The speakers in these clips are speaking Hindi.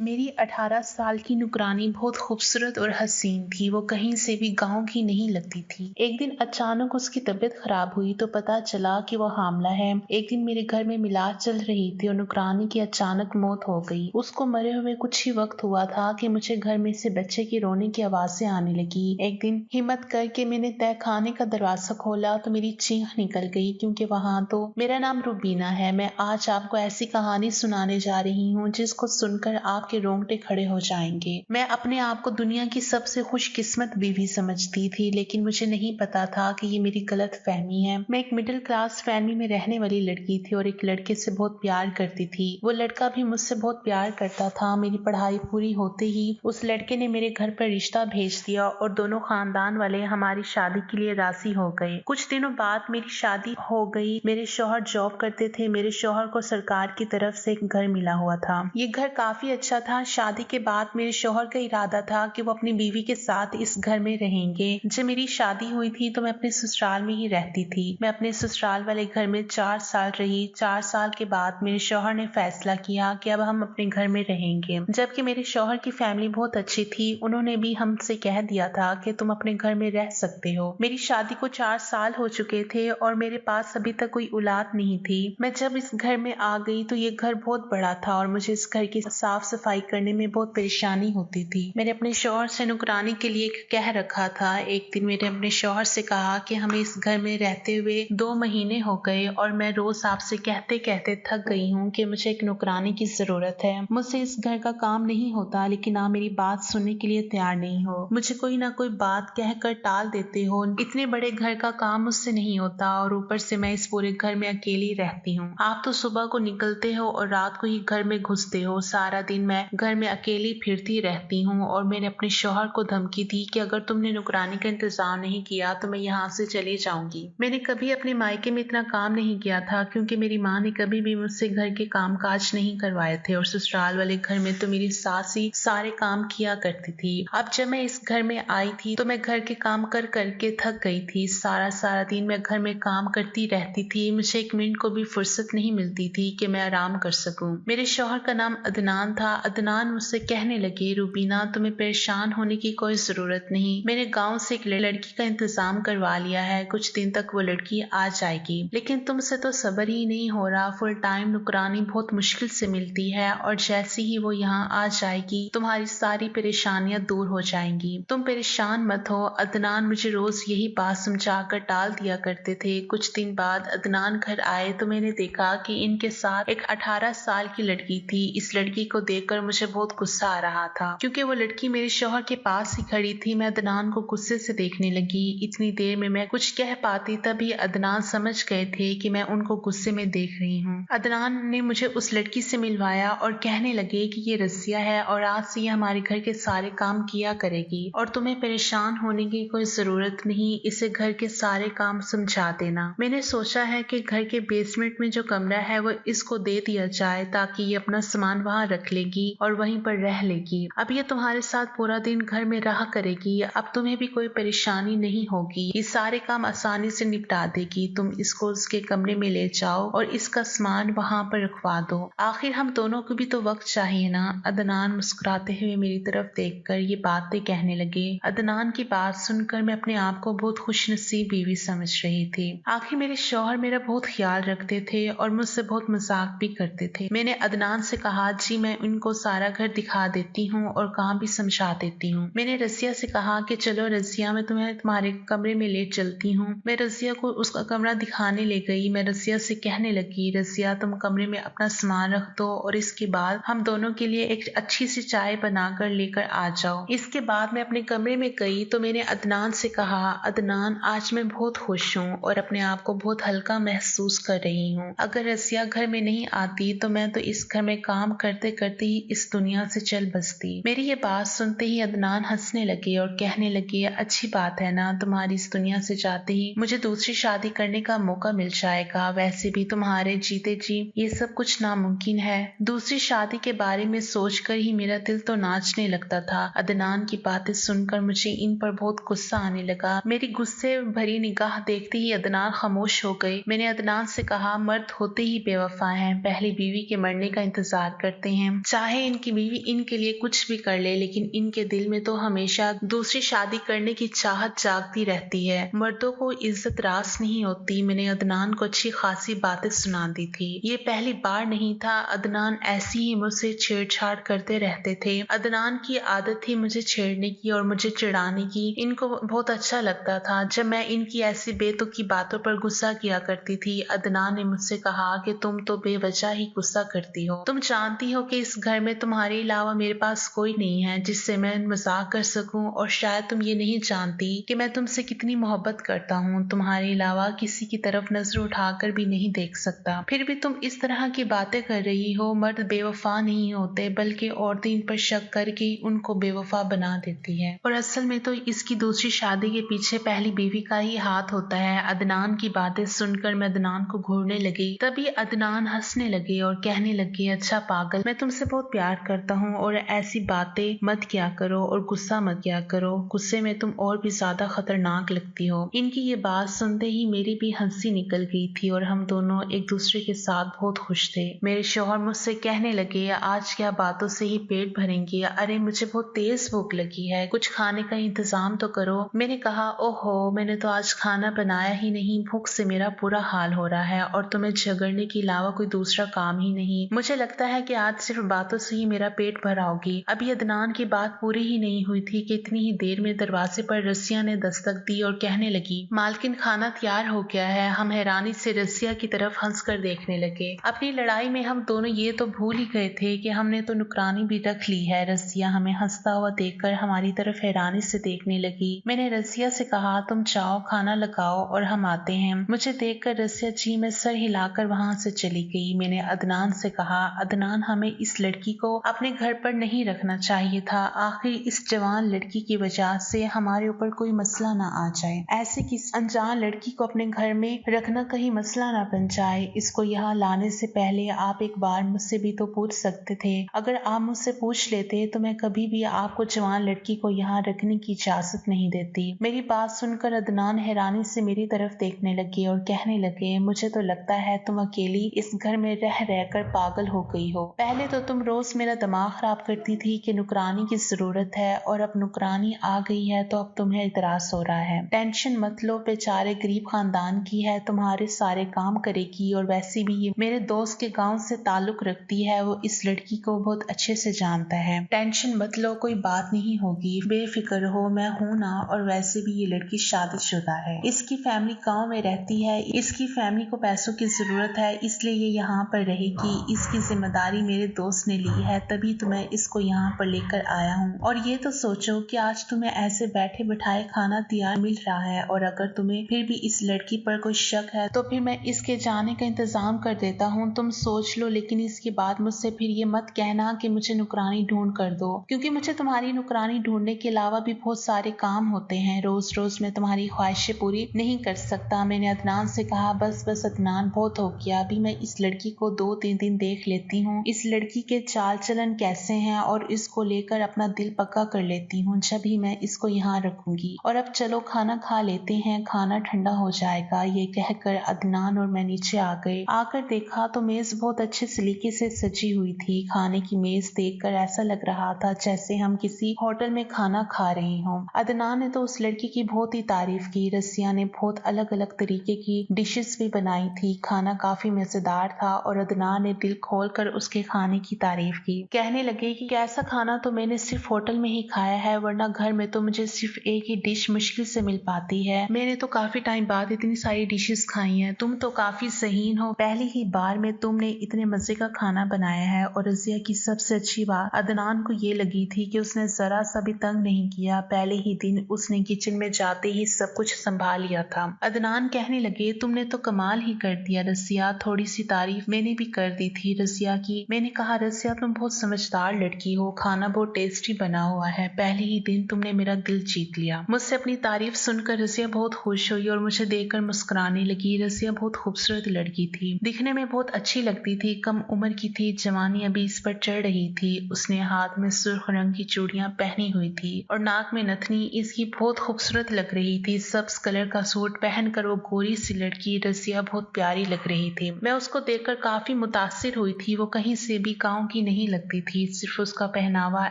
मेरी 18 साल की नुकरानी बहुत खूबसूरत और हसीन थी। वो कहीं से भी गाँव की नहीं लगती थी। एक दिन अचानक उसकी तबीयत खराब हुई तो पता चला कि वो हामला है। एक दिन मेरे घर में मिलाद चल रही थी और नुकरानी की अचानक मौत हो गई। उसको मरे हुए कुछ ही वक्त हुआ था कि मुझे घर में से बच्चे की रोने की आवाजें आने लगी। एक दिन हिम्मत करके मैंने तहखाने का दरवाजा खोला तो मेरी चीख निकल गई, क्योंकि वहाँ तो मेरा नाम रुबीना है। मैं आज आपको ऐसी कहानी सुनाने जा रही हूँ जिसको सुनकर आपके रोंगटे खड़े हो जाएंगे। मैं अपने आप को दुनिया की सबसे खुशकिस्मत बीवी समझती थी, लेकिन मुझे नहीं पता था कि ये मेरी गलत फहमी है। मैं एक मिडिल क्लास फैमिली में रहने वाली लड़की थी और एक लड़के से बहुत प्यार करती थी। वो लड़का भी मुझसे बहुत प्यार करता था। मेरी पढ़ाई पूरी होते ही उस लड़के ने मेरे घर पर रिश्ता भेज दिया और दोनों खानदान वाले हमारी शादी के लिए राजी हो गए। कुछ दिनों बाद मेरी शादी हो गई। मेरे शौहर जॉब करते थे। मेरे शौहर को सरकार की तरफ से एक घर मिला हुआ था। ये घर काफी अच्छा था। शादी के बाद मेरे शौहर का इरादा था कि वो अपनी बीवी के साथ इस घर में रहेंगे। जब मेरी शादी हुई थी तो मैं अपने ससुराल में ही रहती थी। मैं अपने ससुराल वाले घर में 4 साल रही। 4 साल के बाद मेरे शौहर ने फैसला किया कि अब हम अपने घर में रहेंगे। जबकि मेरे शौहर की फैमिली बहुत अच्छी थी, उन्होंने भी हमसे कह दिया था कि तुम अपने घर में रह सकते हो। मेरी शादी को 4 साल हो चुके थे और मेरे पास अभी तक कोई औलाद नहीं थी। मैं जब इस घर में आ गई तो ये घर बहुत बड़ा था और मुझे इस घर की साफ सफाई करने में बहुत परेशानी होती थी। मैंने अपने शौहर से नुकरानी के लिए कह रखा था। एक दिन मैंने अपने शौहर से कहा कि हमें इस घर में रहते हुए 2 महीने हो गए और मैं रोज आपसे कहते कहते थक गई हूँ कि मुझे एक नुकरानी की जरूरत है। मुझसे इस घर का काम नहीं होता, लेकिन आप मेरी बात सुनने के लिए तैयार नहीं हो। मुझे कोई ना कोई बात कहकर टाल देते हो। इतने बड़े घर का काम मुझसे नहीं होता और ऊपर से मैं इस पूरे घर में अकेली रहती हूँ। आप तो सुबह को निकलते हो और रात को ही घर में घुसते हो। सारा दिन मैं घर में अकेली फिरती रहती हूँ और मैंने अपने शौहर को धमकी दी कि अगर तुमने नुकरानी का इंतजाम नहीं किया तो मैं यहाँ से चली जाऊंगी। मैंने कभी अपने मायके में इतना काम नहीं किया था, क्योंकि मेरी माँ ने कभी भी मुझसे घर के काम काज नहीं करवाए थे और ससुराल वाले घर में तो मेरी सास ही सारे काम किया करती थी। अब जब मैं इस घर में आई थी तो मैं घर के काम कर करके थक गई थी। सारा दिन मैं घर में काम करती रहती थी। मुझे एक मिनट को भी फुर्सत नहीं मिलती थी कि मैं आराम कर सकूं। मेरे शौहर का नाम अदनान था। अदनान मुझसे कहने लगे, रूबीना तुम्हें परेशान होने की कोई जरूरत नहीं। मैंने गांव से एक लड़की का इंतजाम करवा लिया है। कुछ दिन तक वो लड़की आ जाएगी, लेकिन तुमसे तो सब्र ही नहीं हो रहा। फुल टाइम नुकरानी बहुत मुश्किल से मिलती है और जैसे ही वो यहाँ आ जाएगी तुम्हारी सारी परेशानियां दूर हो जाएंगी। तुम परेशान मत हो। अदनान मुझे रोज यही बात समझाकर टाल दिया करते थे। कुछ दिन बाद अदनान घर आए तो मैंने देखा कि इनके साथ एक 18 साल की लड़की थी। इस लड़की को देखकर मुझे बहुत गुस्सा आ रहा था, क्योंकि वो लड़की मेरे शौहर के पास ही खड़ी थी। मैं अदनान को गुस्से से देखने लगी। इतनी देर में मैं कुछ कह पाती तभी अदनान समझ गए थे कि मैं उनको गुस्से में देख रही हूँ। अदनान ने मुझे उस लड़की से मिलवाया और कहने लगे कि ये रसिया है और आज से ये हमारे घर के सारे काम किया करेगी और तुम्हें परेशान होने की कोई जरूरत नहीं। इसे घर के सारे काम समझा देना। मैंने सोचा है कि घर के बेसमेंट में जो कमरा है वो इसको दे दिया जाए ताकि ये अपना सामान वहाँ रख लेगी और वहीं पर रह लेगी। अब ये तुम्हारे साथ पूरा दिन घर में रहा करेगी। अब तुम्हें भी कोई परेशानी नहीं होगी। ये सारे काम आसानी से निपटा देगी। तुम इसको उसके कमरे में ले जाओ और इसका सामान वहाँ पर रखवा दो। आखिर हम दोनों को भी तो वक्त चाहिए ना। अदनान मुस्कुराते हुए मेरी तरफ देखकर ये बातें कहने लगे। अदनान की बात सुनकर मैं अपने आप को बहुत खुशनसीब बीवी समझ रही थी। आखिर मेरे शौहर मेरा बहुत ख्याल रखते थे और मुझसे बहुत मजाक भी करते थे। मैंने अदनान से कहा, जी मैं उनको सारा घर दिखा देती हूँ और काम भी समझा देती हूँ। मैंने रसिया से कहा कि चलो रसिया, मैं तुम्हें तुम्हारे कमरे में ले चलती हूँ। मैं रसिया को उसका कमरा दिखाने ले गई। मैं रसिया से कहने लगी, रसिया तुम कमरे में अपना सामान रख दो और इसके बाद हम दोनों के लिए एक अच्छी सी चाय बनाकर लेकर आ जाओ। इसके बाद मैं अपने कमरे में गई तो मैंने अदनान से कहा, अदनान आज मैं बहुत खुश हूँ और अपने आप को बहुत हल्का महसूस कर रही हूँ। अगर रसिया घर में नहीं आती तो मैं तो इस घर में काम करते करते ही इस दुनिया से चल बसती। मेरी ये बात सुनते ही अदनान हंसने लगे और कहने लगे, अच्छी बात है ना, तुम्हारी इस दुनिया से जाते ही मुझे दूसरी शादी करने का मौका मिल जाएगा। वैसे भी तुम्हारे जीते जी ये सब कुछ नामुमकिन है। दूसरी शादी के बारे में सोचकर ही मेरा दिल तो नाचने लगता था। अदनान की बातें सुनकर मुझे इन पर बहुत गुस्सा आने लगा। मेरी गुस्से भरी निगाह देखते ही अदनान खामोश हो गए। मैंने अदनान से कहा, मर्द होते ही बेवफा हैं, पहली बीवी के मरने का इंतजार करते हैं, चाहे चाहे इनकी बीवी इनके लिए कुछ भी कर ले, लेकिन इनके दिल में तो हमेशा दूसरी शादी करने की चाहत जागती रहती है। मर्दों को इज्जत रास नहीं होती। मैंने अदनान को अच्छी खासी बातें सुना दी थी। ये पहली बार नहीं था। अदनान ऐसी ही मुझसे छेड़छाड़ करते रहते थे। अदनान की आदत थी मुझे छेड़ने की और मुझे चिढ़ाने की। इनको बहुत अच्छा लगता था जब मैं इनकी ऐसी बेतुकी बातों पर गुस्सा किया करती थी। अदनान ने मुझसे कहा कि तुम तो बेवजह ही गुस्सा करती हो। तुम जानती हो कि इस घर में तुम्हारे अलावा मेरे पास कोई नहीं है जिससे मैं मजाक कर सकूं, और शायद तुम ये नहीं जानती कि मैं तुमसे कितनी मोहब्बत करता हूँ। तुम्हारे अलावा किसी की तरफ नजर उठाकर भी नहीं देख सकता, फिर भी तुम इस तरह की बातें कर रही हो। मर्द बेवफा नहीं होते, बल्कि औरतें इन पर शक करके उनको बेवफा बना देती है, और असल में तो इसकी दूसरी शादी के पीछे पहली बीवी का ही हाथ होता है। अदनान की बातें सुनकर मैं अदनान को घूरने लगी। तभी अदनान हंसने लगे और कहने लगे, अच्छा पागल, मैं तुमसे बहुत प्यार करता हूँ और ऐसी बातें मत किया करो और गुस्सा मत किया करो। गुस्से में तुम और भी ज्यादा खतरनाक लगती हो। इनकी ये बात सुनते ही मेरी भी हंसी निकल गई थी और हम दोनों एक दूसरे के साथ बहुत खुश थे। मेरे शौहर मुझसे कहने लगे, आज क्या बातों से ही पेट भरेंगे? अरे मुझे बहुत तेज भूख लगी है, कुछ खाने का इंतजाम तो करो। मैंने कहा, ओहो, मैंने तो आज खाना बनाया ही नहीं, भूख से मेरा बुरा हाल हो रहा है और तुम्हें झगड़ने के अलावा कोई दूसरा काम ही नहीं। मुझे लगता है कि आज सिर्फ बातों से ही मेरा पेट भरा होगी। अभी अदनान की बात पूरी ही नहीं हुई थी कि इतनी ही देर में दरवाजे पर रसिया ने दस्तक दी और कहने लगी, मालकिन खाना तैयार हो गया है। हम हैरानी से रसिया की तरफ हंसकर देखने लगे। अपनी लड़ाई में हम दोनों ये तो भूल ही गए थे कि हमने तो नुकरानी भी रख ली है। रसिया हमें हंसता हुआ देखकर हमारी तरफ हैरानी से देखने लगी। मैंने रसिया से कहा, तुम जाओ खाना लगाओ और हम आते हैं। मुझे देखकर रसिया जी में सर हिलाकर वहां से चली गई। मैंने अदनान से कहा, अदनान, हमें इस लड़की को अपने घर पर नहीं रखना चाहिए था। आखिर इस जवान लड़की की वजह से हमारे ऊपर कोई मसला ना आ जाए। ऐसे किसी अनजान लड़की को अपने घर में रखना कहीं मसला ना बन जाए। इसको यहाँ लाने से पहले आप एक बार मुझसे भी तो पूछ सकते थे। अगर आप मुझसे पूछ लेते तो मैं कभी भी आपको जवान लड़की को यहाँ रखने की इजाजत नहीं देती। मेरी बात सुनकर अदनान हैरानी से मेरी तरफ देखने लगे और कहने लगे, मुझे तो लगता है तुम अकेली इस घर में रह रहकर पागल हो गई हो। पहले तो तुम रोज मेरा दिमाग खराब करती थी कि नुकरानी की जरूरत है, और अब नुकरानी आ गई है तो अब तुम्हें इतराज हो रहा है। टेंशन मत लो, बेचारे गरीब खानदान की है, तुम्हारे सारे काम करेगी, और वैसे भी ये मेरे दोस्त के गांव से ताल्लुक रखती है, वो इस लड़की को बहुत अच्छे से जानता है। टेंशन मत लो, कोई बात नहीं होगी, बेफिक्र हो, मैं हूं ना, और वैसे भी ये लड़की शादीशुदा है। इसकी फैमिली गांव में रहती है, इसकी फैमिली को पैसों की जरूरत है, इसलिए ये यहाँ पर रहेगी। इसकी जिम्मेदारी मेरे दोस्त ने ली है, तभी तो मैं इसको यहाँ पर लेकर आया हूँ। और ये तो सोचो कि आज तुम्हें ऐसे बैठे बिठाए खाना तैयार मिल रहा है, और अगर तुम्हें फिर भी इस लड़की पर कोई शक है तो फिर मैं इसके जाने का इंतजाम कर देता हूँ। तुम सोच लो, लेकिन इसके बाद मुझसे फिर ये मत कहना कि मुझे नुकरानी ढूंढ कर दो, क्योंकि मुझे तुम्हारी नुकरानी ढूंढने के अलावा भी बहुत सारे काम होते हैं। रोज रोज मैं तुम्हारी ख्वाहिशें पूरी नहीं कर सकता। मैंने अदनान से कहा, बस बस अदनान, बहुत हो गया। अभी मैं इस लड़की को 2-3 दिन देख लेती हूँ, इस लड़की के चाल चलन कैसे हैं, और इसको लेकर अपना दिल पक्का कर लेती हूँ, जब ही मैं इसको यहाँ रखूंगी। और अब चलो खाना खा लेते हैं, खाना ठंडा हो जाएगा। ये कहकर अदनान और मैं नीचे आ गए। आकर देखा तो मेज बहुत अच्छे सलीके से सजी हुई थी। खाने की मेज देखकर ऐसा लग रहा था जैसे हम किसी होटल में खाना खा रहे हों। अदनान ने तो उस लड़की की बहुत ही तारीफ की। रसिया ने बहुत अलग अलग तरीके की डिशेस भी बनाई थी। खाना काफी मजेदार था और अदनान ने दिल खोलकर उसके खाने की तारीफ की। कहने लगे कि ऐसा खाना तो मैंने सिर्फ होटल में ही खाया है, वरना घर में तो मुझे सिर्फ एक ही डिश मुश्किल से मिल पाती है। मैंने तो काफी टाइम बाद इतनी सारी डिशेस खाई हैं। तुम तो काफी ज़हीन हो, पहली ही बार में तुमने इतने मजे का खाना बनाया है। और रजिया की सबसे अच्छी बात अदनान को ये लगी थी कि उसने जरा सा भी तंग नहीं किया। पहले ही दिन उसने किचन में जाते ही सब कुछ संभाल लिया था। अदनान कहने लगे, तुमने तो कमाल ही कर दिया रसिया। थोड़ी सी तारीफ मैंने भी कर दी थी रसिया की। मैंने कहा, रसिया तुम बहुत समझदार लड़की हो, खाना बहुत टेस्टी बना हुआ है। पहले ही दिन तुमने मेरा दिल जीत लिया। मुझसे अपनी तारीफ सुनकर रसिया बहुत खुश हुई और मुझे देखकर मुस्कुराने लगी। रसिया बहुत खूबसूरत लड़की थी, दिखने में बहुत अच्छी लगती थी। कम उम्र की थी, जवानी अभी इस पर चढ़ रही थी। उसने हाथ में सुर्ख रंग की चूड़ियां पहनी हुई थी और नाक में नथनी। इसकी बहुत खूबसूरत लग रही थी। सब्ज कलर का सूट पहनकर वो गोरी सी लड़की रसिया बहुत प्यारी लग रही थी। मैं उसको देखकर काफी मुतासिर हुई थी। वो कहीं से भी गाँव की की नहीं लगती थी, सिर्फ उसका पहनावा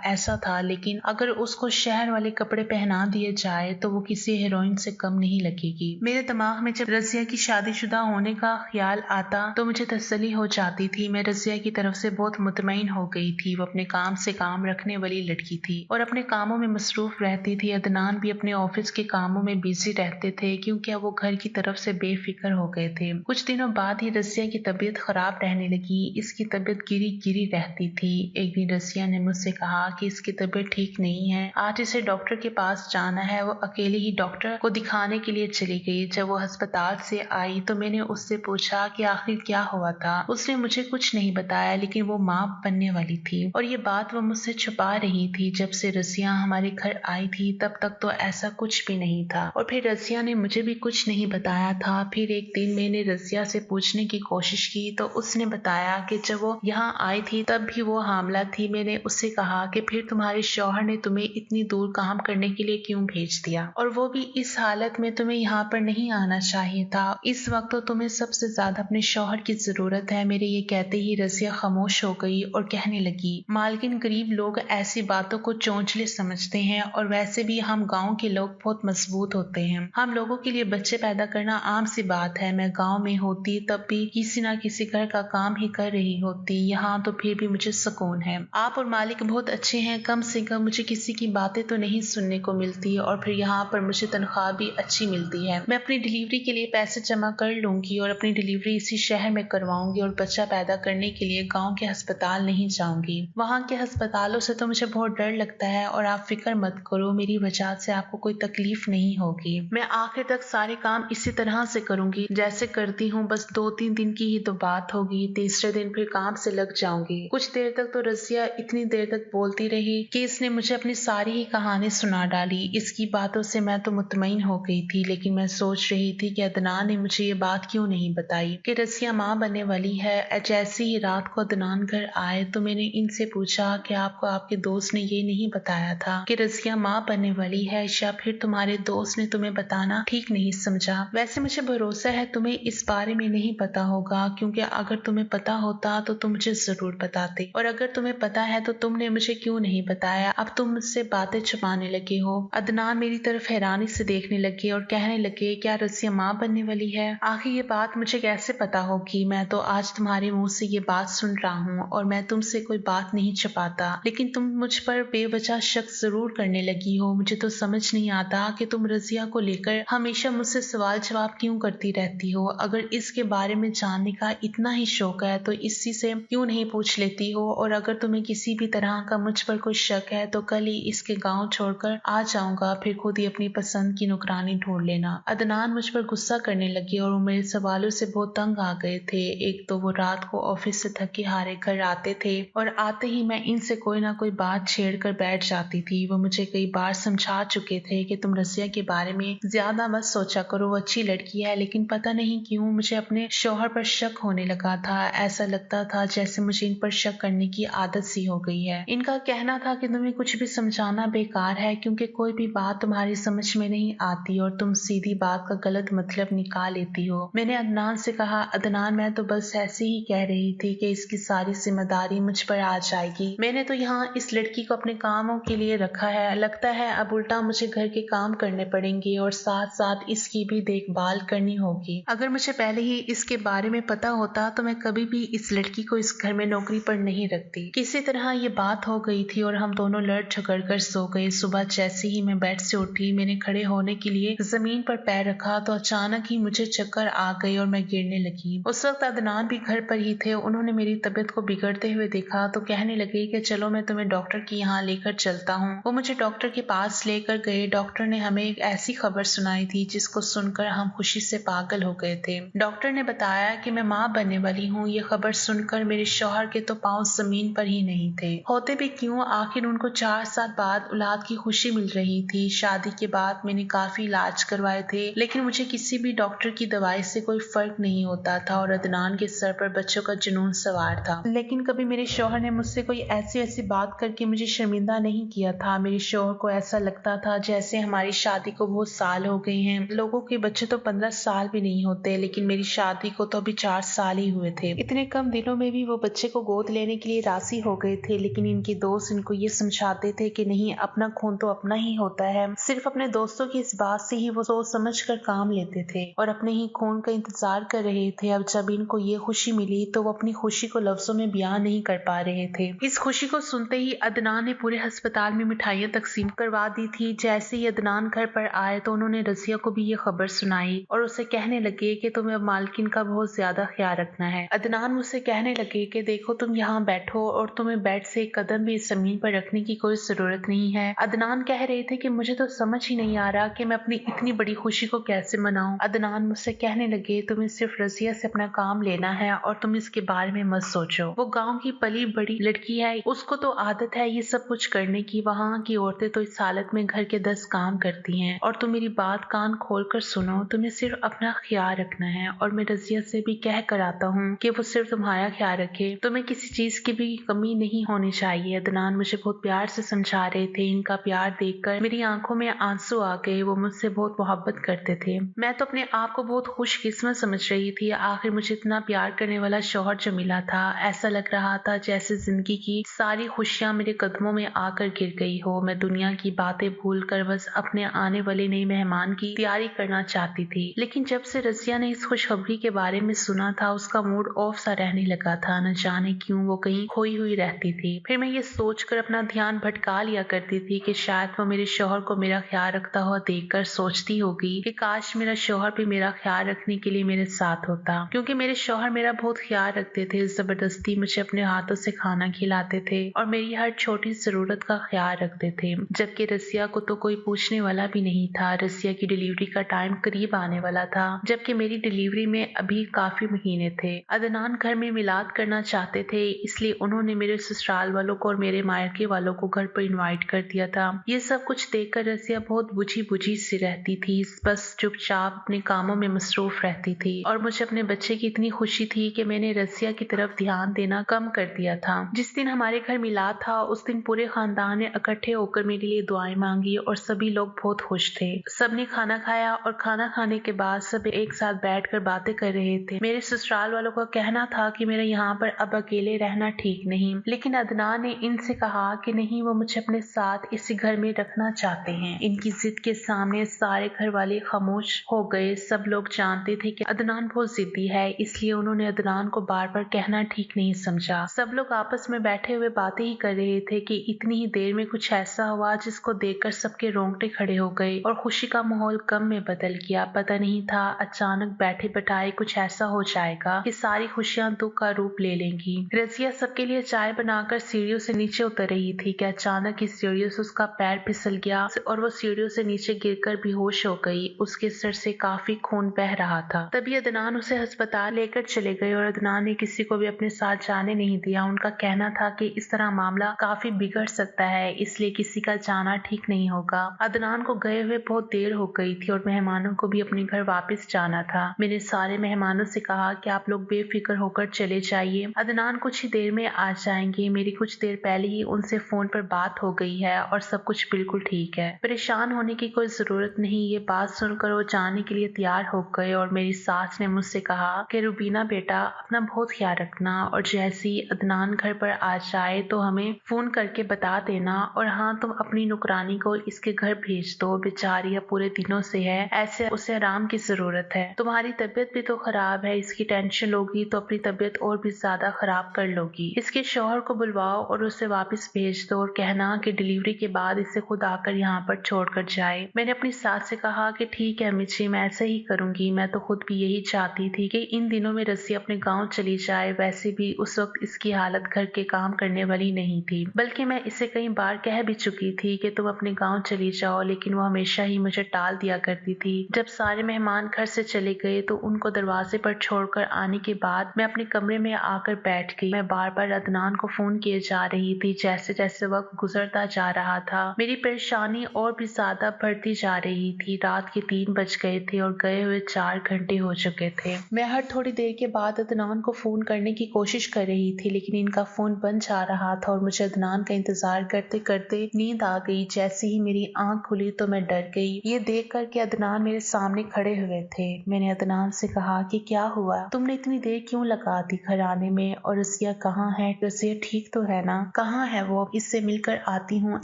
ऐसा था, लेकिन अगर उसको शहर वाले कपड़े पहना दिए जाए तो वो किसी हीरोइन से कम नहीं लगेगी। मेरे दिमाग में जब रज़िया की शादीशुदा होने का ख्याल आता तो मुझे तसल्ली हो जाती थी। मैं रज़िया की तरफ से बहुत मुतमईन हो गई थी। वो अपने काम से काम रखने वाली लड़की थी और अपने कामों में मसरूफ रहती थी। अदनान भी अपने ऑफिस के कामों में बिजी रहते थे क्योंकि वो घर की तरफ से बेफिक्र हो गए थे। कुछ दिनों बाद ही रज़िया की तबीयत खराब रहने लगी। इसकी तबीयत गिरी गिरी रहती थी। एक दिन रज़िया ने मुझसे कहा कि इसकी तबीयत ठीक नहीं है, आज इसे डॉक्टर के पास जाना है। वो अकेले ही डॉक्टर को दिखाने के लिए चली गई। जब वो अस्पताल से आई तो मैंने उससे पूछा कि आखिर क्या हुआ था। उसने मुझे कुछ नहीं बताया, लेकिन वो माँ बनने वाली थी और ये बात वो मुझसे छुपा रही थी। जब से रज़िया हमारे घर आई थी तब तक तो ऐसा कुछ भी नहीं था और फिर रज़िया ने मुझे भी कुछ नहीं बताया था। फिर एक दिन मैंने रज़िया से पूछने की कोशिश की तो उसने बताया कि जब वो यहाँ आई थी तब भी वो हामला थी। मैंने उससे कहा कि फिर तुम्हारे शौहर ने तुम्हें इतनी दूर काम करने के लिए क्यों भेज दिया, और वो भी इस हालत में। तुम्हें यहाँ पर नहीं आना चाहिए था। इस वक्त तो तुम्हें सबसे ज्यादा अपने शौहर की जरूरत है। मेरे ये कहते ही रज़िया खामोश हो गई और कहने लगी, मालकिन, गरीब लोग ऐसी बातों को चोंचले समझते हैं और वैसे भी हम गाँव के लोग बहुत मजबूत होते हैं। हम लोगों के लिए बच्चे पैदा करना आम सी बात है। मैं गाँव में होती तब भी किसी न किसी घर का काम ही कर रही होती। यहाँ तो फिर भी मुझे सुकून है। आप और मालिक बहुत अच्छे हैं, कम से कम मुझे किसी की बातें तो नहीं सुनने को मिलती और फिर यहाँ पर मुझे तनख्वाह भी अच्छी मिलती है। मैं अपनी डिलीवरी के लिए पैसे जमा कर लूंगी और अपनी डिलीवरी इसी शहर में करवाऊंगी और बच्चा पैदा करने के लिए गाँव के अस्पताल नहीं जाऊंगी। वहाँ के अस्पतालों से तो मुझे बहुत डर लगता है और आप फिक्र मत करो, मेरी वजह से आपको कोई तकलीफ नहीं होगी। मैं आखिर तक सारे काम इसी तरह से करूंगी जैसे करती हूँ। बस 2-3 दिन की ही तो बात होगी, तीसरे दिन फिर काम से लग जाऊंगी। कुछ देर तक तो रज़िया इतनी देर तक बोलती रही कि इसने मुझे अपनी सारी ही कहानी सुना डाली। इसकी बातों से मैं तो मुतमईन हो गई थी, लेकिन मैं सोच रही थी कि अदनान ने मुझे ये बात क्यों नहीं बताई कि रज़िया माँ बनने वाली है। जैसे ही रात को अदनान घर आए तो मैंने इनसे पूछा कि आपको आपके दोस्त ने ये नहीं बताया था कि रज़िया माँ बनने वाली है, या फिर तुम्हारे दोस्त ने तुम्हें बताना ठीक नहीं समझा? वैसे मुझे भरोसा है तुम्हें इस बारे में नहीं पता होगा, क्योंकि अगर तुम्हें पता होता तो तुम मुझे जरूर बताते, और अगर तुम्हें पता है तो तुमने मुझे क्यों नहीं बताया? अब तुम मुझसे बातें छुपाने लगे हो। अदनान मेरी तरफ हैरानी से देखने लगे और कहने लगे, क्या रज़िया माँ बनने वाली है? आखिर ये बात मुझे कैसे पता होगी? मैं तो आज तुम्हारे मुंह से ये बात सुन रहा हूँ और मैं तुमसे कोई बात नहीं छुपाता, लेकिन तुम मुझ पर बेवजह शक जरूर करने लगी हो। मुझे तो समझ नहीं आता कि तुम रज़िया को लेकर हमेशा मुझसे सवाल जवाब क्यों करती रहती हो। अगर इसके बारे में जानने का इतना ही शौक है तो इसी से क्यों नहीं पूछ लेती हो, और अगर तुम्हें किसी भी तरह का मुझ पर कोई शक है तो कल ही इसके गांव छोड़कर आ जाऊंगा, फिर खुद ही अपनी पसंद की नौकरानी ढूंढ लेना। अदनान मुझ पर गुस्सा करने लगे और वो मेरे सवालों से बहुत तंग आ गए थे। एक तो वो रात को ऑफिस से थके हारे घर आते थे और आते ही मैं इनसे कोई ना कोई बात छेड़ कर बैठ जाती थी। वो मुझे कई बार समझा चुके थे कि तुम रज़िया के बारे में ज्यादा मत सोचा करो, वो अच्छी लड़की है, लेकिन पता नहीं क्यों मुझे अपने शौहर पर शक होने लगा था। ऐसा लगता था जैसे मुझे इन पर शक करने की आदत सी हो गई है। इनका कहना था कि तुम्हें कुछ भी समझाना बेकार है क्योंकि कोई भी बात तुम्हारी समझ में नहीं आती और तुम सीधी बात का गलत मतलब निकाल लेती हो। मैंने अदनान से कहा, अदनान मैं तो बस ऐसे ही कह रही थी कि इसकी सारी जिम्मेदारी मुझ पर आ जाएगी। मैंने तो यहाँ इस लड़की को अपने कामों के लिए रखा है, लगता है अब उल्टा मुझे घर के काम करने पड़ेंगे और साथ साथ इसकी भी देखभाल करनी होगी। अगर मुझे पहले ही इसके बारे में पता होता तो मैं कभी भी इस लड़की को इस घर में नौकरी पर नहीं रखती। किसी तरह ये बात हो गई थी और हम दोनों लड़ झगड़ कर सो गए। सुबह जैसे ही मैं बेड से उठी, मैंने खड़े होने के लिए जमीन पर पैर रखा तो अचानक ही मुझे चक्कर आ गई और मैं गिरने लगी। उस वक्त अदनान भी घर पर ही थे। उन्होंने मेरी तबीयत को बिगड़ते हुए देखा तो कहने लगे कि चलो मैं तुम्हें डॉक्टर के यहाँ लेकर चलता हूँ। वो मुझे डॉक्टर के पास लेकर गए। डॉक्टर ने हमें एक ऐसी खबर सुनाई थी जिसको सुनकर हम खुशी से पागल हो गए थे। डॉक्टर ने बताया कि मैं माँ बनने वाली हूँ। ये खबर सुनकर मेरे शौहर के तो पांव जमीन पर ही नहीं थे। होते भी क्यों, आखिर उनको 4 साल बाद औलाद की खुशी मिल रही थी। शादी के बाद मैंने काफी इलाज करवाए थे, लेकिन मुझे किसी भी डॉक्टर की दवाई से कोई फर्क नहीं होता था और अदनान के सर पर बच्चों का जुनून सवार था। लेकिन कभी मेरे शौहर ने मुझसे कोई ऐसी बात करके मुझे शर्मिंदा नहीं किया था। मेरे शौहर को ऐसा लगता था जैसे हमारी शादी को बहुत साल हो गए हैं। लोगों के बच्चे तो 15 साल भी नहीं होते, लेकिन मेरी शादी को तो अभी 4 साल ही हुए थे। इतने कम दिनों में भी वो बच्चे को गोद लेने के लिए राजी हो गए थे, लेकिन इनके दोस्त इनको ये समझाते थे कि नहीं, अपना खून तो अपना ही होता है। सिर्फ अपने दोस्तों की इस बात से ही वो सोच समझ कर काम लेते थे और अपने ही खून का इंतजार कर रहे थे। अब जब इनको ये खुशी मिली तो वो अपनी खुशी को लफ्जों में बयान नहीं कर पा रहे थे। इस खुशी को सुनते ही अदनान ने पूरे अस्पताल में मिठाइयाँ तकसीम करवा दी थी। जैसे ही अदनान घर पर आए तो उन्होंने रजिया को भी ये खबर सुनाई और उसे कहने लगे कि तुम्हें अब मालकिन का बहुत ज्यादा ख्याल रखना है। अदनान मुझसे कहने लगे कि देखो, तुम यहाँ बैठो और तुम्हें बेड से एक कदम भी जमीन पर रखने की कोई जरूरत नहीं है। अदनान कह रहे थे कि मुझे तो समझ ही नहीं आ रहा कि मैं अपनी इतनी बड़ी खुशी को कैसे मनाऊं। अदनान मुझसे कहने लगे, तुम्हें सिर्फ रजिया से अपना काम लेना है और तुम इसके बारे में मत सोचो। वो गांव की पली बड़ी लड़की है, उसको तो आदत है ये सब कुछ करने की। वहाँ की औरतें तो इस हालत में घर के 10 काम करती हैं। और तुम मेरी बात कान खोल कर सुनो, तुम्हें सिर्फ अपना ख्याल रखना है और मैं रजिया से भी कह कर आता हूँ कि वो सिर्फ तुम्हारा ख्याल रखे। तुम्हें किसी चीज की भी कमी नहीं होनी चाहिए। अदनान मुझे बहुत प्यार से समझा रहे थे। इनका प्यार देखकर मेरी आंखों में आंसू आ गए। वो मुझसे बहुत मोहब्बत करते थे। मैं तो अपने आप को बहुत खुशकिस्मत समझ रही थी। आखिर मुझे इतना प्यार करने वाला शौहर जो मिला था। ऐसा लग रहा था जैसे जिंदगी की सारी खुशियां मेरे कदमों में आकर गिर गई हो। मैं दुनिया की बातें भूलकर बस अपने आने वाले नए मेहमान की तैयारी करना चाहती थी। लेकिन जब से रजिया ने इस खुशखबरी के बारे में सुना था, उसका मूड ऑफ सा रहने लगा था। न जाने क्यों वो कहीं खोई हुई रहती थी। फिर मैं ये सोचकर अपना ध्यान भटका लिया करती थी कि शायद वो मेरे शौहर को मेरा ख्याल रखता हुआ देखकर सोचती होगी कि काश मेरा शौहर भी मेरा ख्याल रखने के लिए मेरे साथ होता। क्योंकि मेरे शौहर मेरा बहुत ख्याल रखते थे। जबरदस्ती मुझे अपने हाथों से खाना खिलाते थे और मेरी हर छोटी जरूरत का ख्याल रखते थे। जबकि रसिया को तो कोई पूछने वाला भी नहीं था। रसिया की डिलीवरी का टाइम करीब आने वाला था, जबकि मेरी डिलीवरी में अभी काफी महीने थे। अदनान घर में मिलाद करना चाहते थे, इसलिए उन्होंने मेरे ससुराल वालों को और मेरे मायके वालों को घर पर इनवाइट कर दिया था। ये सब कुछ देखकर रसिया बहुत बुझी बुझी सी रहती थी, बस चुपचाप अपने कामों में मसरूफ रहती थी। और मुझे अपने बच्चे की इतनी खुशी थी कि मैंने रसिया की तरफ ध्यान देना कम कर दिया था। जिस दिन हमारे घर मिलाद था, उस दिन पूरे खानदान ने इकट्ठे होकर मेरे लिए दुआएं मांगी और सभी लोग बहुत खुश थे। सबने खाना खाया और खाना खाने के बाद सब एक साथ बैठकर बातें कर रहे थे। मेरे ससुराल वालों का कहना था कि मेरा यहाँ पर अब अकेले रहना ठीक नहीं, लेकिन अदनान ने इनसे कहा कि नहीं, वो मुझे अपने साथ इसी घर में रखना चाहते हैं। इनकी जिद के सामने सारे घर वाले खामोश हो गए। सब लोग जानते थे कि अदनान बहुत जिद्दी है, इसलिए उन्होंने अदनान को बार बार कहना ठीक नहीं समझा। सब लोग आपस में बैठे हुए बातें ही कर रहे थे कि इतनी ही देर में कुछ ऐसा हुआ जिसको देखकर सबके रोंगटे खड़े हो गए और खुशी का माहौल गम में बदल गया। पता नहीं था अचानक बैठे बैठाए कुछ ऐसा हो जाएगा कि सारी खुशियां दुख का रूप ले लेंगी। रजिया सबके लिए चाय बनाकर सीढ़ियों से नीचे उतर रही थी कि अचानक इस सीढ़ियों से उसका पैर फिसल गया और वो सीढ़ियों से नीचे गिरकर बेहोश हो गई। उसके सिर से काफी खून बह रहा था। तभी अदनान उसे अस्पताल लेकर चले गए और अदनान ने किसी को भी अपने साथ जाने नहीं दिया। उनका कहना था कि इस तरह मामला काफी बिगड़ सकता है, इसलिए किसी का जाना ठीक नहीं होगा। अदनान को गए हुए बहुत देर हो गई थी और मेहमानों को भी अपने घर वापस जाना था। मैंने सारे मेहमानों से कहा कि आप लोग बेफिक्र होकर चले जाइए, अदनान कुछ ही देर में आ जाएंगे। मेरी कुछ देर पहले ही उनसे फोन पर बात हो गई है और सब कुछ बिल्कुल ठीक है। परेशान होने की कोई जरूरत नहीं। ये बात सुनकर वो जाने के लिए तैयार हो गए और मेरी सास ने मुझसे कहा कि रुबीना बेटा, अपना बहुत ख्याल रखना और जैसे ही अदनान घर पर आ जाए तो हमें फोन करके बता देना। और हाँ, तुम अपनी नुकरानी को इसके घर भेज दो। बेचारी अब पूरे दिनों से है, ऐसे उसे आराम की जरूरत है। तुम्हारी तबीयत भी तो खराब है, इसकी टेंशन लोगी तो अपनी तबीयत और भी ज्यादा खराब कर लोगी। इसके शौहर को बुलवाओ और उसे वापस भेज दो और कहना कि डिलीवरी के बाद इसे खुद आकर यहाँ पर छोड़कर जाए। मैंने अपनी सास से कहा कि ठीक है अम्मी जी, मैं ऐसे ही करूंगी। मैं तो खुद भी यही चाहती थी कि इन दिनों में रस्सी अपने गाँव चली जाए। वैसे भी उस वक्त इसकी हालत घर के काम करने वाली नहीं थी, बल्कि मैं इसे कई बार कह भी चुकी थी कि तुम अपने गाँव चली जाओ, लेकिन वो हमेशा ही मुझे टाल दिया करती थी। जब सारे मेहमान घर से चले गए तो उनको दरवाजे पर छोड़कर आने के बाद मैं अपने कमरे में आकर बैठ गई। मैं बार बार अदनान को फोन किए जा रही थी। जैसे जैसे वक्त गुजरता जा रहा था, मेरी परेशानी और भी ज्यादा बढ़ती जा रही थी। रात के 3 बज गए थे और गए हुए 4 घंटे हो चुके थे। मैं हर थोड़ी देर के बाद अदनान को फोन करने की कोशिश कर रही थी, लेकिन इनका फोन बंद जा रहा था और मुझे अदनान का इंतजार करते करते नींद आ गई। जैसे ही मेरी आंख खुली तो मैं डर गई, ये देख कर कि अदनान मेरे सामने खड़े हुए थे। मैंने अदनान से कहा कि क्या हुआ, तुमने इतनी देर क्यों लगा दी घर आने में और रसिया कहाँ है, रसिया ठीक तो है ना, कहाँ है वो, इससे मिलकर आती हूँ,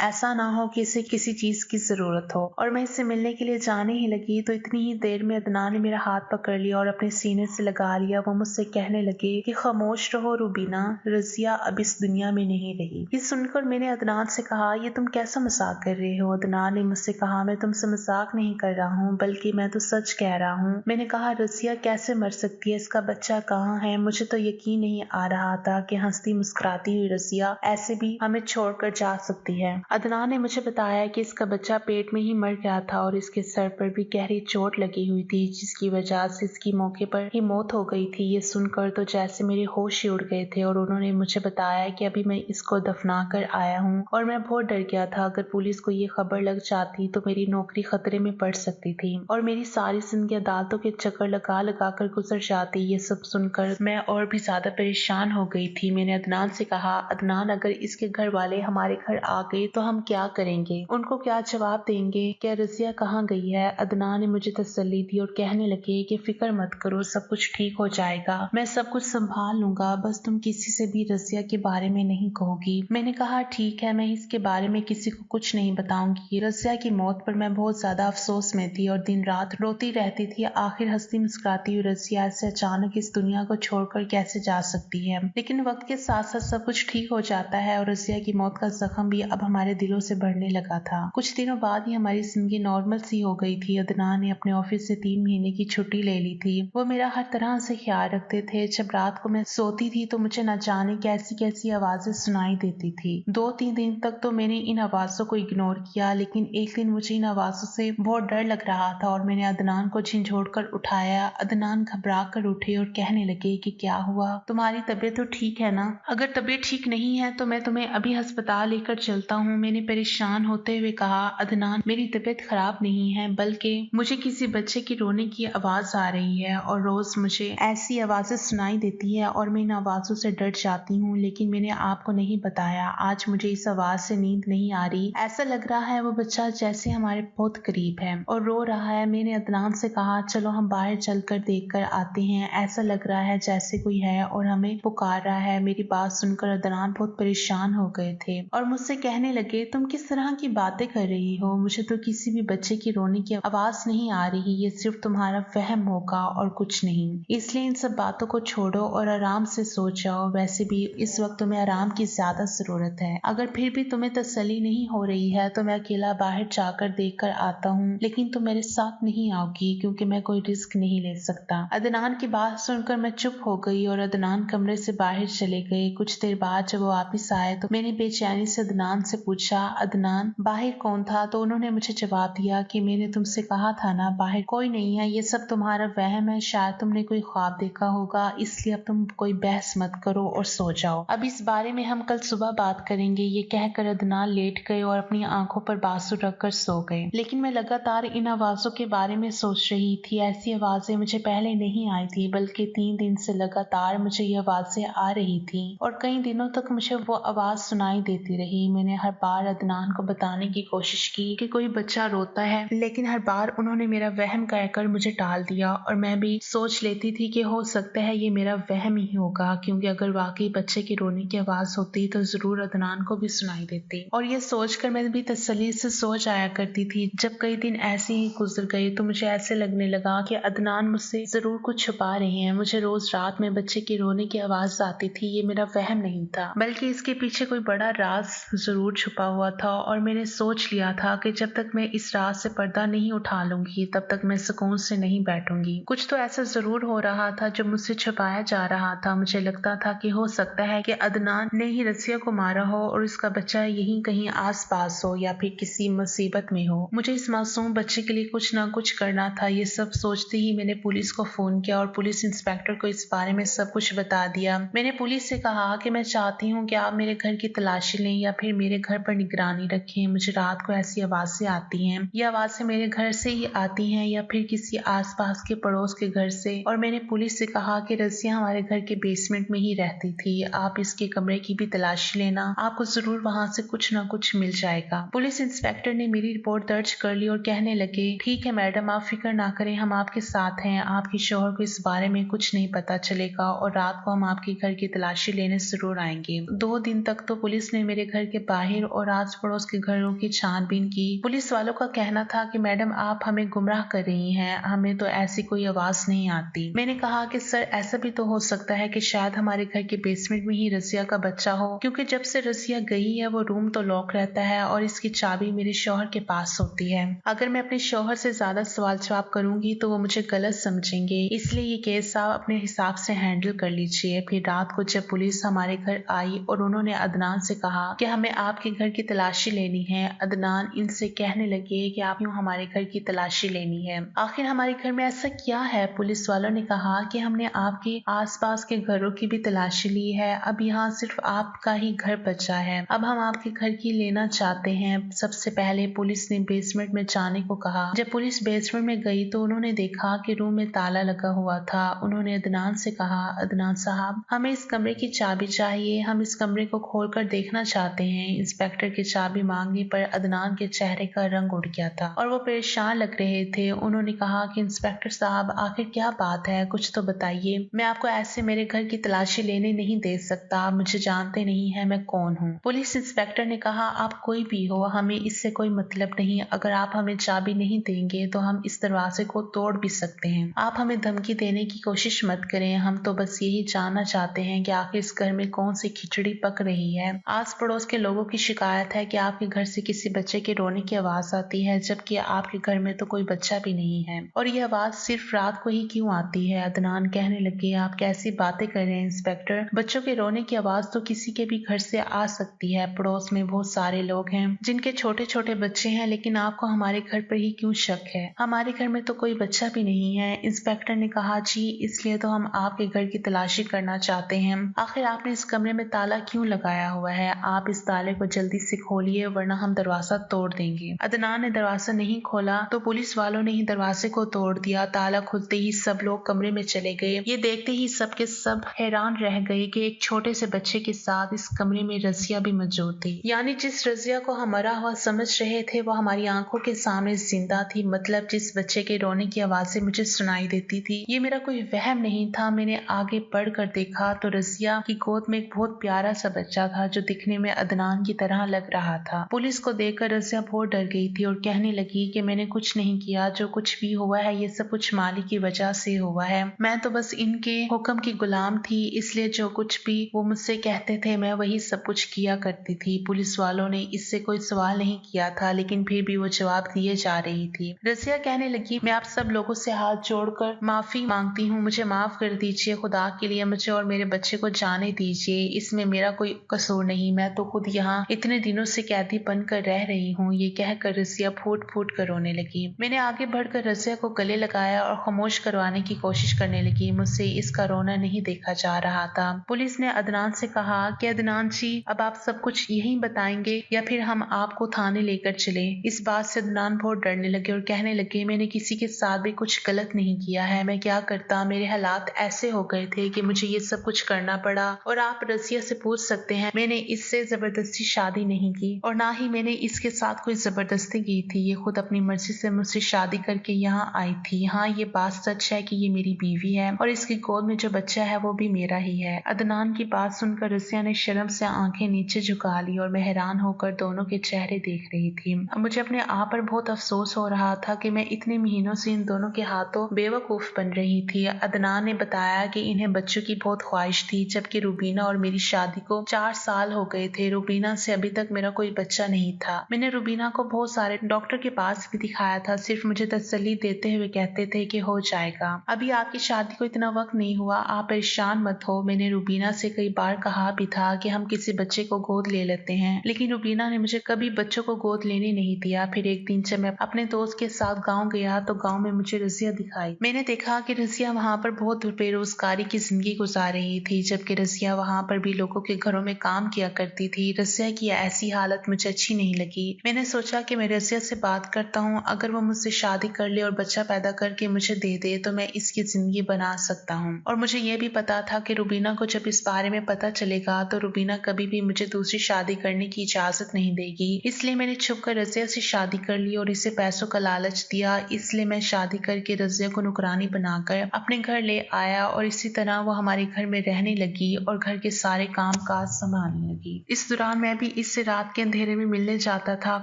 ऐसा ना हो कि इसे किसी चीज की जरूरत हो। और मैं इससे मिलने के लिए जाने ही लगी तो इतनी ही देर में अदनान ने मेरा हाथ पकड़ लिया और अपने सीने से लगा लिया। वो मुझसे कहने लगे कि खामोश रहो रूबीना, रजिया अब इस दुनिया में नहीं रही। ये सुनकर मैंने अदनान से कहा, ये तुम कैसा मजाक कर रहे हो। अदनान ने मुझसे कहा, मैं तुमसे मजाक नहीं कर रहा हूँ बल्कि मैं तो सच कह रहा हूँ। मैंने कहा, रजिया कैसे मर सकती है, इसका बच्चा कहाँ है। मुझे तो यकीन नहीं आ रहा था कि हंसती मुस्कुराती हुई रजिया ऐसे भी हमें छोड़कर जा सकती है। अदनान ने मुझे बताया कि इसका बच्चा पेट में ही मर गया था और इसके सर पर भी गहरी चोट लगी हुई थी जिसकी वजह से इसकी मौके पर ही मौत हो गई थी। ये सुनकर तो जैसे मेरे होश ही उड़ गए थे और उन्होंने मुझे बताया कि अभी मैं इसको दफना कर आया हूँ और मैं बहुत डर गया था। अगर पुलिस को ये खबर लग जाती तो मेरी नौकरी खतरे में पड़ सकती थी और मेरी सारी जिंदगी अदालतों के चक्कर लगा लगा कर गुजर जाती। ये सब सुनकर मैं और भी ज्यादा परेशान हो गई थी। मैंने अदनान से कहा, अदनान अगर इसके घर वाले हमारे घर आ गए तो हम क्या करेंगे, उनको क्या जवाब देंगे, क्या रजिया कहाँ गई है। अदनान ने मुझे तसल्ली दी और कहने लगे कि फिक्र मत करो, सब कुछ ठीक हो जाएगा, मैं सब कुछ संभाल लूंगा, बस तुम किसी से भी रजिया के बारे में नहीं कहोगी। मैंने कहा, ठीक है, मैं इसके बारे में किसी को कुछ नहीं बताऊंगी। रजिया की मौत पर मैं बहुत ज्यादा अफसोस में थी और दिन रात रोती रहती थी। आखिर हंसती मुस्कुराती हुई रजिया ऐसे अचानक इस दुनिया को छोड़कर कैसे जा सकती है। लेकिन वक्त के साथ साथ सब कुछ ठीक हो जाता है और रजिया की मौत का जख्म भी अब हमारे दिलों से बढ़ने लगा था। कुछ दिनों बाद ही हमारी जिंदगी नॉर्मल सी हो गई थी। अदनान ने अपने ऑफिस से 3 महीने की छुट्टी ले ली थी। वो मेरा हर तरह से ख्याल रखते थे। जब रात को मैं सोती थी तो मुझे न जाने कैसी कैसी आवाजें सुनाई देती थी। 2-3 दिन तक तो मैंने इन आवाजों को इग्नोर किया, लेकिन एक दिन मुझे इन आवाजों से बहुत डर लग रहा था और मैंने अदनान को झिझोड़ कर उठाया। अदनान घबरा कर उठे और कहने लगे कि क्या हुआ, तुम्हारी तबीयत तो ठीक है ना, अगर तबीयत ठीक नहीं है तो मैं तुम्हें अभी अस्पताल लेकर चलता हूँ। मैंने परेशान होते हुए कहा, अदनान मेरी तबीयत खराब नहीं है बल्कि मुझे किसी बच्चे की रोने की आवाज आ रही है और रोज मुझे ऐसी आवाजें सुनाई देती है और मैं इन आवाजों से डर जाती हूँ, लेकिन मैंने आपको नहीं बताया। आज मुझे इस आवाज से नींद नहीं आ रही, ऐसा लग रहा है वो बच्चा जैसे हमारे बहुत करीब है और रो रहा है। मैंने अदनान से कहा, चलो हम बाहर चलकर देख कर आते हैं, ऐसा लग रहा है जैसे कोई है और हमें पुकार रहा है। मेरी बात सुनकर अदनान बहुत परेशान हो गए थे और मुझसे कहने लगे, तुम किस तरह की बातें कर रही हो, मुझे तो किसी भी बच्चे की रोने की आवाज नहीं आ रही, ये सिर्फ तुम्हारा वहम होगा और कुछ नहीं। इसलिए इन सब बातों को छोड़ो और आराम से सो जाओ। वैसे भी इस वक्त तुम्हें आराम की ज्यादा जरूरत है। अगर फिर भी तुम्हें तसल्ली नहीं हो रही है तो मैं अकेला बाहर जाकर देख कर आता हूँ, लेकिन तुम मेरे साथ नहीं आओगी क्योंकि मैं कोई रिस्क नहीं ले सकता। अदनान की बात सुनकर मैं चुप हो गई और अदनान कमरे से बाहर चले गए। कुछ देर बाद जब वो वापिस आए तो मैंने बेचैनी से अदनान से पूछा, अदनान बाहर कौन था। तो उन्होंने मुझे जवाब दिया कि मैंने तुमसे कहा था ना बाहर कोई नहीं है, ये सब तुम्हारा वहम है, शायद तुमने कोई ख्वाब देखा होगा, इसलिए अब तुम कोई बहस मत करो और सो जाओ, अब इस बारे में हम कल सुबह बात करेंगे। ये कहकर अदनान लेट गए और अपनी आंखों पर बासु रखकर सो गए। लेकिन मैं लगातार इन आवाजों के बारे में सोच रही थी। ऐसी आवाजें मुझे पहले नहीं आई थी, बल्कि 3 दिन से लगातार मुझे ये आवाजें आ रही थी और कई दिनों तक मुझे वो आवाज सुनाई देती रही। मैंने हर बार अदनान को बताने की कोशिश की कि कोई बच्चा रोता है, लेकिन हर बार उन्होंने मेरा वहम कहकर मुझे टाल दिया और मैं भी सोच लेती थी कि हो सकता है ये मेरा वहम ही होगा, क्योंकि अगर वाकई बच्चे के रोने की आवाज होती तो जरूर अदनान को भी सुनाई देती। और ये सोचकर मैं भी तसल्ली से सो जाया करती थी। जब कई दिन ऐसे ही गुजर गए तो मुझे ऐसे लगने लगा कि अदनान मुझसे जरूर कुछ छुपा रहे हैं। मुझे रोज रात में बच्चे के रोने की आवाज आती थी। ये मेरा वहम नहीं था, बल्कि इसके पीछे कोई बड़ा राज जरूर छुपा हुआ था और मैंने सोच लिया था कि जब तक मैं इस राज से पर्दा नहीं उठा लूंगी तब तक मैं सुकून से नहीं बैठूंगी। कुछ तो ऐसा जरूर हो रहा था जो मुझसे छुपाया जा रहा था। मुझे लगता था कि हो सकता है कि अदनान ने ही रसिया को मारा हो और इसका बच्चा यहीं कहीं आस पास हो या फिर किसी मुसीबत में हो। मुझे इस मासूम बच्चे के लिए कुछ ना कुछ करना था। ये सब सोचते ही मैंने पुलिस को फोन किया और पुलिस इंस्पेक्टर को इस बारे में सब कुछ बता दिया। मैंने पुलिस से कहा कि मैं चाहती हूँ कि आप मेरे घर की तलाशी लें या फिर मेरे घर पर निगरानी रखें। मुझे रात को ऐसी आवाजें आती हैं, ये आवाजें मेरे घर से ही आती हैं या फिर किसी आसपास के पड़ोस के घर से। और मैंने पुलिस से कहा कि रसिया हमारे घर के बेसमेंट में ही रहती थी, आप इसके कमरे की भी तलाशी लेना, आपको जरूर वहां से कुछ ना कुछ मिल जाएगा। पुलिस इंस्पेक्टर ने मेरी रिपोर्ट दर्ज कर ली और कहने लगे, ठीक है मैडम, आप फिक्र ना करें, हम आपके साथ हैं, आपके शौहर को इस बारे में कुछ नहीं पता चलेगा और रात को हम आपके घर की तलाशी लेने जरूर आएंगे। 2 दिन तक तो पुलिस ने मेरे घर के बाहर और आस पड़ोस के घरों की छानबीन की। पुलिस वालों का कहना था कि मैडम आप हमें गुमराह कर रही हैं, हमें तो ऐसी कोई आवाज नहीं आती। मैंने कहा कि सर ऐसा भी तो हो सकता है कि शायद हमारे घर के बेसमेंट में ही रजिया का बच्चा हो, क्योंकि जब से रजिया गई है वो रूम तो लॉक रहता है और इसकी चाबी मेरे शौहर के पास होती है। अगर मैं अपने शौहर से ज्यादा सवाल जवाब करूंगी तो वो मुझे गलत समझेंगे, इसलिए ये केस आप अपने हिसाब से हैंडल कर लीजिए। फिर रात को जब पुलिस हमारे घर आई और उन्होंने अदनान से कहा कि हमें आपके घर की तलाशी लेनी है, अदनान इनसे कहने लगे कि आप यूँ हमारे घर की तलाशी लेनी है, आखिर हमारे घर में ऐसा क्या है। पुलिस वालों ने कहा कि हमने आपके आसपास के घरों की भी तलाशी ली है, अब यहाँ सिर्फ आपका ही घर बचा है, अब हम आपके घर की लेना चाहते हैं। सबसे पहले पुलिस ने बेसमेंट में जाने को कहा। जब पुलिस बेसमेंट में गई तो उन्होंने देखा कि रूम में ताला लगा हुआ था। उन्होंने अदनान से कहा, अदनान साहब हमें इस कमरे की चाबी चाहिए, हम इस कमरे को खोलकर देखना चाहते हैं। इंस्पेक्टर की चाबी मांगने पर अदनान के चेहरे का रंग उड़ गया था और वो परेशान लग रहे थे। उन्होंने कहा कि इंस्पेक्टर साहब आखिर क्या बात है, कुछ तो बताइए, मैं आपको ऐसे मेरे घर की तलाशी लेने नहीं दे सकता, आप मुझे जानते नहीं है मैं कौन हूँ। पुलिस इंस्पेक्टर ने कहा, आप कोई भी हो हमें इससे कोई मतलब नहीं, अगर आप हमें चाबी नहीं देंगे तो हम इस दरवाजे को तोड़ भी सकते हैं। आप हमें धमकी देने की कोशिश मत करें, हम तो बस यही जानना चाहते हैं कि आखिर इस घर में कौन सी खिचड़ी पक रही है। आस पड़ोस के लोगों की शिकायत है कि आपके घर से किसी बच्चे के रोने की आवाज आती है, जबकि आपके घर में तो कोई बच्चा भी नहीं है, और ये आवाज सिर्फ रात को ही क्यों आती है। अदनान कहने लगे, आप कैसी बातें कर रहे हैं इंस्पेक्टर, बच्चों के रोने की आवाज तो किसी के भी घर से आ सकती है, पड़ोस में बहुत सारे लोग हैं जिनके छोटे छोटे बच्चे हैं, लेकिन आपको हमारे घर पर ही क्यों शक है। हमारे घर में तो कोई बच्चा भी नहीं है। इंस्पेक्टर ने कहा, जी इसलिए तो हम आपके घर की तलाशी करना चाहते हैं, आखिर आपने इस कमरे में ताला क्यों लगाया हुआ है, आप इस ताले को जल्दी से खोलिए वरना हम दरवाजा तोड़ देंगे। अदनान ने दरवाजा नहीं खोला तो पुलिस वालों ने ही दरवाजे को तोड़ दिया। ताला खुलते ही सब लोग कमरे में चले गए। ये देखते ही सबके सब हैरान रह गए कि एक छोटे से बच्चे के साथ इस कमरे में रजिया भी मौजूद थी, यानी जिस रजिया को हम मरा हुआ समझ रहे थे वो हमारी आंखों के सामने जिंदा थी। मतलब जिस बच्चे के रोने की आवाजें मुझे सुनाई देती थी ये मेरा कोई वहम नहीं था। मैंने आगे बढ़कर देखा तो रजिया की गोद में एक बहुत प्यारा सा बच्चा था जो दिखने में अदनान की तरह लग रहा था। पुलिस को देखकर रजिया बहुत डर गई थी और कहने लगी कि मैंने कुछ नहीं किया, जो कुछ भी हुआ है ये सब कुछ मालिक की वजह से हुआ है, मैं तो बस इनके हुक्म की गुलाम थी, इसलिए जो कुछ भी वो मुझसे कहते थे मैं वही सब कुछ किया करती थी। पुलिस वालों ने इससे कोई सवाल नहीं किया था लेकिन फिर भी वो जवाब दिए जा रही थी। रजिया कहने लगी, मैं आप सब लोगों से हाथ जोड़कर माफी मांगती हूँ, मुझे माफ कर दीजिए, खुदा के लिए मुझे और मेरे बच्चे को जाने दीजिए, इसमें मेरा कोई कसूर नहीं, मैं तो खुद यहाँ इतने दिनों से कैदी बनकर रह रही हूँ। ये कहकर रजिया फूट फूट कर रोने लगी। मैंने आगे बढ़कर रजिया को गले लगाया और खामोश करवाने की कोशिश करने लगी। मुझसे इसका रोना नहीं देखा जा रहा था। पुलिस ने अदनान से कहा कि अदनान जी अब आप सब कुछ यहीं बताएंगे या फिर हम आपको थाने लेकर चले। इस बात से अदनान बहुत डरने लगे और कहने लगे, मैंने किसी के साथ भी कुछ गलत नहीं किया है, मैं क्या करता, मेरे हालात ऐसे हो गए थे कि मुझे ये सब कुछ करना पड़ा। और आप रजिया से पूछ सकते हैं, मैंने इससे जबरदस्ती शादी नहीं की और ना ही मैंने इसके साथ कोई जबरदस्ती की थी, ये खुद अपनी मर्जी से मुझसे शादी करके यहाँ आई थी। हाँ ये बात सच है कि ये मेरी बीवी है और इसकी गोद में जो बच्चा है वो भी मेरा ही है। अदनान की बात सुनकर रजिया ने शर्म से आंखें नीचे झुका ली और मैं हैरान होकर दोनों के चेहरे देख रही थी। मुझे अपने आप पर बहुत अफसोस हो रहा था कि मैं इतने महीनों से इन दोनों के हाथों बेवकूफ बन रही थी। अदनान ने बताया कि इन्हें बच्चों की बहुत ख्वाहिश थी, जबकि रूबीना और मेरी शादी को 4 साल हो गए थे। रूबीना से अभी तक मेरा कोई बच्चा नहीं था। मैंने रूबीना को बहुत सारे डॉक्टर के पास भी दिखाया था, सिर्फ मुझे तसल्ली देते हुए कहते थे कि हो जाएगा, अभी आपकी शादी को इतना वक्त नहीं हुआ, आप परेशान मत हो। मैंने रूबीना से कई बार कहा भी था कि हम किसी बच्चे को गोद ले लेते हैं, लेकिन रूबीना ने मुझे कभी बच्चों को गोद लेने नहीं दिया। फिर एक दिन जब मैं अपने दोस्त के साथ गाँव गया तो गाँव में मुझे रजिया दिखाई। मैंने देखा कि रजिया वहाँ पर बहुत बेरोजगारी की जिंदगी गुजार रही थी, जबकि रजिया वहाँ पर भी लोगों के घरों में काम किया करती थी। रजिया की ऐसी हालत मुझे अच्छी नहीं लगी। मैंने सोचा कि मैं रजिया से बात करता हूँ, अगर वो मुझसे शादी कर ले और बच्चा पैदा करके मुझे दे दे तो मैं इसकी जिंदगी बना सकता हूँ। और मुझे ये भी पता था कि रूबीना को जब इस बारे में पता चलेगा तो रूबीना कभी भी मुझे दूसरी शादी करने की इजाजत नहीं देगी। इसलिए मैंने छुप कर रजिया से शादी कर ली और इसे पैसों का लालच दिया। इसलिए मैं शादी करके रजिया को नुकरानी बनाकर अपने घर ले आया और इसी तरह वो हमारे घर घर में रहने लगी और घर के सारे काम काज संभालने लगी। इस दौरान मैं भी इससे रात के अंधेरे में मिलने जाता था।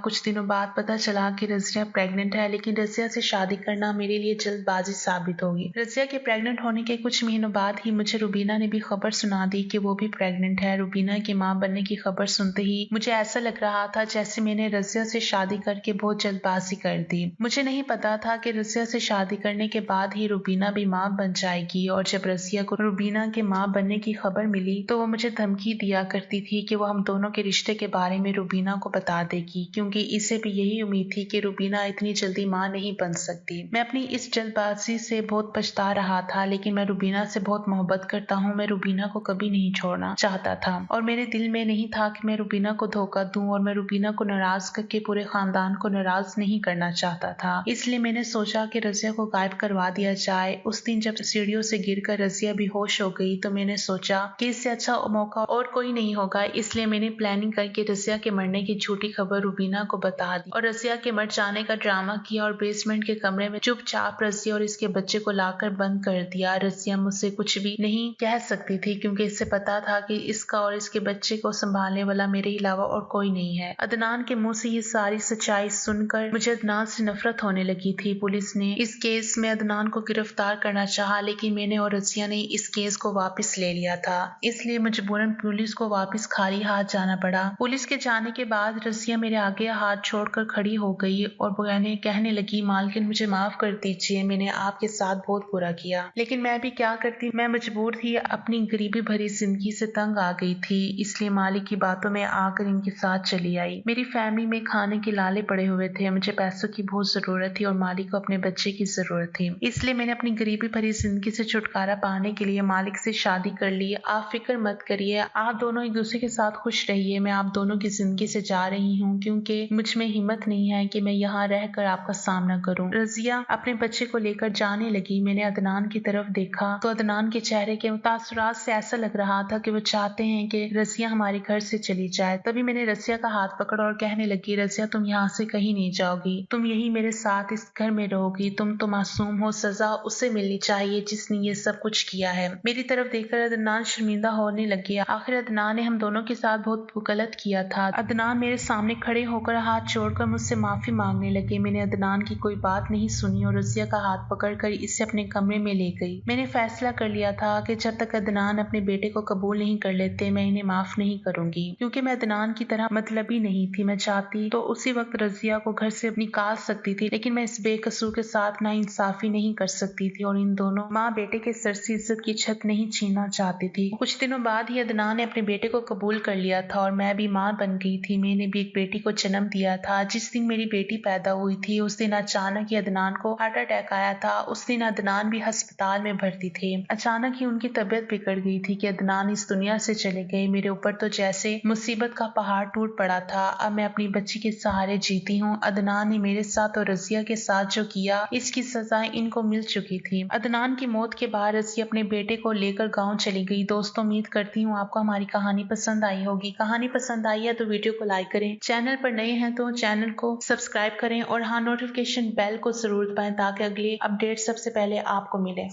कुछ दिनों बाद पता चला कि रजिया प्रेग्नेंट है, लेकिन रजिया से शादी करना मेरे लिए जल्दबाजी साबित होगी। रजिया के प्रेग्नेंट होने के कुछ महीनों बाद ही मुझे रुबीना ने भी खबर सुना दी कि वो भी प्रेग्नेंट है। रुबीना की मां बनने की खबर सुनते ही मुझे ऐसा लग रहा था जैसे मैंने रजिया से शादी करके बहुत जल्दबाजी कर दी। मुझे नहीं पता था कि रजिया से शादी करने के बाद ही रुबीना भी मां बन जाएगी, और जब रजिया को रुबीना के मां बनने की खबर मिली तो वो मुझे धमकी दिया करती थी कि वो हम दोनों के रिश्ते के बारे में रुबीना को बता देगी, क्योंकि इसे भी यही उम्मीद थी कि रुबीना इतनी जल्दी मां नहीं बन सकती। मैं अपनी इस जल्दबाजी से बहुत पछता रहा था, लेकिन मैं रुबीना से बहुत मोहब्बत करता हूँ। मैं रुबीना को कभी नहीं छोड़ना चाहता था और मेरे दिल में नहीं था कि मैं रुबीना को धोखा दूं, और मैं रुबीना को नाराज करके पूरे खानदान को नाराज नहीं करना चाहता था। इसलिए मैंने सोचा कि रजिया को गायब करवा दिया जाए। उस दिन जब सीढ़ियों से गिरकर रजिया बेहोश हो गई तो मैंने सोचा कि इससे अच्छा मौका और कोई नहीं होगा। इसलिए मैंने प्लानिंग करके रजिया के मरने की झूठी खबर रुबीना को बता दी और रजिया के मर जाने का ड्रामा किया और बेसमेंट के कमरे में चुपचाप रजिया और इसके बच्चे को लाकर बंद कर दिया। रजिया मुझसे कुछ भी नहीं कह सकती थी, क्योंकि इससे पता था कि इसका और इसके बच्चे को संभालने वाला मेरे अलावा और कोई नहीं है। अदनान के मुंह से ये सारी सच्चाई सुनकर मुझे अदनान से नफरत होने लगी थी। पुलिस ने इस केस में अदनान को गिरफ्तार करना चाहा, लेकिन मैंने और रजिया ने इस केस को वापस ले लिया था। इसलिए मजबूरन पुलिस को वापस खाली हाथ जाना पड़ा। पुलिस के जाने के बाद रजिया मेरे आगे हाथ छोड़कर खड़ी हो गई और कहने लगी, मालकिन मुझे माफ कर दीजिए, मैंने आपके साथ बहुत बुरा किया, लेकिन मैं भी क्या करती, मैं मजबूर थी। अपनी गरीबी भरी जिंदगी से तंग आ गई थी, इसलिए मालिक की बातों में आकर इनके साथ चली आई। मेरी फैमिली में खाने के लाले पड़े हुए थे, मुझे पैसों की बहुत जरूरत थी और मालिक को अपने बच्चे की जरूरत थी। इसलिए मैंने अपनी गरीबी भरी जिंदगी से छुटकारा पाने के लिए मालिक से शादी कर ली। आप फिक्र मत करिए, आप दोनों एक दूसरे के साथ खुश रहिए। मैं आप दोनों की जिंदगी से जा रही हूँ, क्योंकि मुझ में हिम्मत नहीं है कि मैं यहाँ रहकर आपका सामना करूँ। रजिया अपने बच्चे को लेकर जाने लगी। मैंने अदनान की तरफ देखा तो अदनान के चेहरे के तासुरात से ऐसा लग रहा था कि वो चाहते हैं कि रजिया हमारे घर से चली जाए। तभी मैंने रजिया का हाथ पकड़ा और कहने लगी, रजिया तुम यहाँ से कहीं नहीं जाओगी, तुम यही मेरे साथ इस घर में रहोगी। तुम तो मासूम हो, सजा उसे मिलनी चाहिए जिसने ये सब कुछ किया है। मेरी तरफ देखकर अदनान शर्मिंदा होने लग गया। आखिर अदनान ने हम दोनों के साथ बहुत गलत किया था। अदनान मेरे सामने खड़े होकर हाथ छोड़कर मुझसे माफी मांगने लगे। मैंने अदनान की कोई बात नहीं सुनी और रजिया का हाथ पकड़कर इसे अपने कमरे में ले गई। मैंने फैसला कर लिया था कि जब तक अदनान अपने बेटे को कबूल नहीं कर लेते मैं इन्हें माफ नहीं करूंगी, क्योंकि मैं अदनान की तरह मतलबी नहीं थी। मैं चाहती तो उसी वक्त रजिया को घर से निकाल सकती थी, लेकिन मैं इस बेकसूर के साथ ना इंसाफी नहीं कर सकती थी और इन दोनों माँ बेटे के सर से इज्जत की छत नहीं छीनना चाहती थी। कुछ दिनों बाद ही अदनान ने अपने बेटे को कबूल कर लिया था और मैं भी माँ बन गई थी। मैंने भी एक बेटी को जन्म दिया था। जिस दिन मेरी बेटी पैदा हुई थी उस दिन अचानक ही अदनान को हार्ट अटैक आया था। उस दिन अदनान भी अस्पताल में भर्ती थे। अचानक ही उनकी तबीयत बिगड़ गई थी कि अदनान इस दुनिया से चले गए। मेरे ऊपर तो जैसे मुसीबत का पहाड़ टूट पड़ा था। अब मैं अपनी बच्ची के सहारे जीती हूँ। अदनान ने मेरे साथ और रजिया के साथ जो किया इसकी सजा इनको मिल चुकी थी। अदनान की मौत के बाद रजिया अपने बेटे को लेकर गाँव चली गई। दोस्तों, उम्मीद करती हूँ आपको हमारी कहानी पसंद आई होगी। कहानी पसंद आई है तो वीडियो को लाइक करें, चैनल पर नए हैं तो चैनल को सब्सक्राइब करें और हाँ, नोटिफिकेशन बेल को जरूर दबाएं ताकि अगली अपडेट सबसे पहले आपको मिले।